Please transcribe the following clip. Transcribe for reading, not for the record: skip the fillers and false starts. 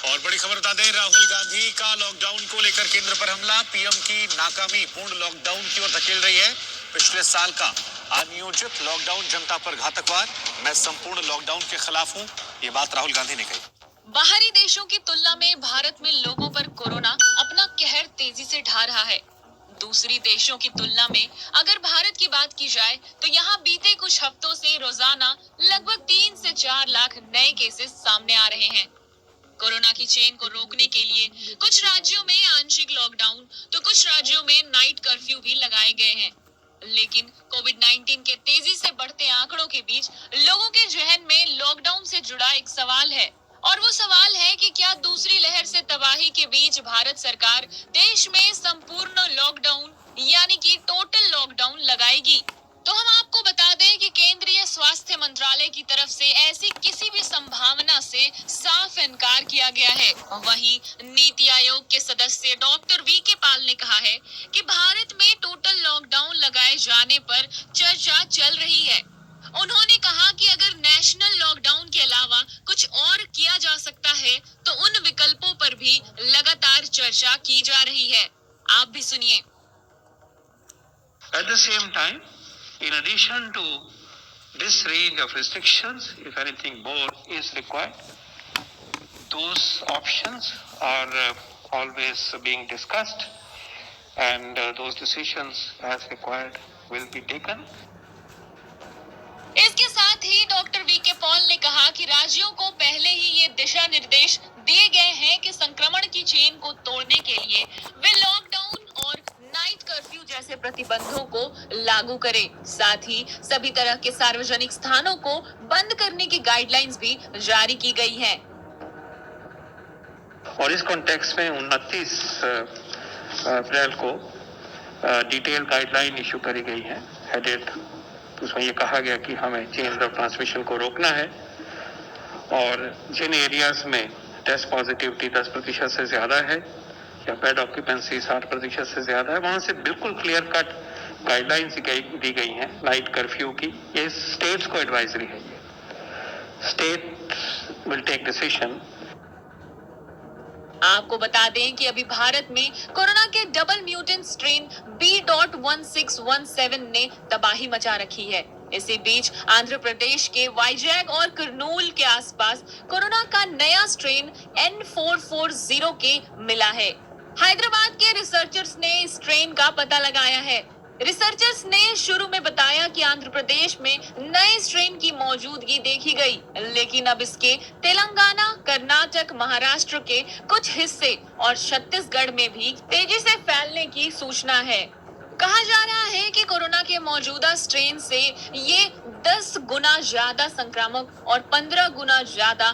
और बड़ी खबर बता दें, राहुल गांधी का लॉकडाउन को लेकर केंद्र पर हमला। पीएम की नाकामी पूर्ण लॉकडाउन की ओर धकेल रही है। पिछले साल का अनियोजित लॉकडाउन जनता पर घातक वार। मैं संपूर्ण लॉकडाउन के खिलाफ हूं, ये बात राहुल गांधी ने कही। बाहरी देशों की तुलना में भारत में लोगों पर कोरोना अपना कहर तेजी से ढा रहा है। दूसरी देशों की तुलना में अगर भारत की बात की जाए तो यहाँ बीते कुछ हफ्तों से रोजाना लगभग 3 से 4 लाख नए केसेस सामने आ रहे हैं। कोरोना की चेन को रोकने के लिए कुछ राज्यों में आंशिक लॉकडाउन तो कुछ राज्यों में नाइट कर्फ्यू भी लगाए गए हैं। लेकिन कोविड-19 के तेजी से बढ़ते आंकड़ों के बीच लोगों के जहन में लॉकडाउन से जुड़ा एक सवाल है, और वो सवाल है कि क्या दूसरी लहर से तबाही के बीच भारत सरकार देश में संपूर्ण लॉकडाउन यानी कि टोटल लॉकडाउन लगाएगी। तो हम आपको बता दें कि केंद्रीय स्वास्थ्य मंत्रालय की तरफ से ऐसी किसी भी संभावना से साफ इनकार किया गया है। वहीं नीति आयोग के सदस्य डॉक्टर वी के पाल ने कहा है कि भारत में टोटल लॉकडाउन लगाए जाने पर चर्चा चल रही है। उन्होंने कहा कि अगर नेशनल लॉकडाउन के अलावा कुछ और किया जा सकता है तो उन विकल्पों पर भी लगातार चर्चा की जा रही है। आप भी सुनिए। At the same time, in addition to this range of restrictions, if anything more is required, those options are always being discussed, and those decisions as required will be taken. इसके साथ ही डॉक्टर वी के Paul ने कहा कि राज्यों को पहले ही ये दिशा निर्देश दिए गए हैं कि संक्रमण की चेन को तोड़ने के लिए वे लॉकडाउन और नाइट कर्फ्यू जैसे प्रतिबंधों को लागू करें। साथ ही सभी तरह के सार्वजनिक स्थानों को बंद करने की गाइडलाइंस भी जारी की गई हैं। और इस कॉन्टेक्स्ट में 29 अप्रैल को डिटेल गाइडलाइन इशू करी गई है हेडेड। उसमें ये कहा गया कि हमें चेन ऑफ ट्रांसमिशन को रोकना है, और जिन एरियाज में टेस्ट पॉजिटिविटी 10% से ज्यादा है या बेड ऑक्यूपेंसी 60% से ज्यादा है, वहां से बिल्कुल क्लियर कट गाइडलाइंस दी गई हैं नाइट कर्फ्यू की। ये स्टेट्स को एडवाइजरी है। State will take decision. आपको बता दें कि अभी भारत में कोरोना के डबल म्यूटेंट स्ट्रेन B.1617 ने तबाही मचा रखी है। इसी बीच आंध्र प्रदेश के वाइजैग और कुर्नूल के आसपास कोरोना का नया स्ट्रेन N440 के मिला है। हैदराबाद के रिसर्चर्स ने इस स्ट्रेन का पता लगाया है। रिसर्चर्स ने शुरू में बताया कि आंध्र प्रदेश में नए स्ट्रेन की मौजूदगी देखी गई, लेकिन अब इसके तेलंगाना, कर्नाटक, महाराष्ट्र के कुछ हिस्से और छत्तीसगढ़ में भी तेजी से फैलने की सूचना है। कहा जा रहा है कि कोरोना के मौजूदा स्ट्रेन से ये 10 गुना ज्यादा संक्रामक और 15 गुना ज्यादा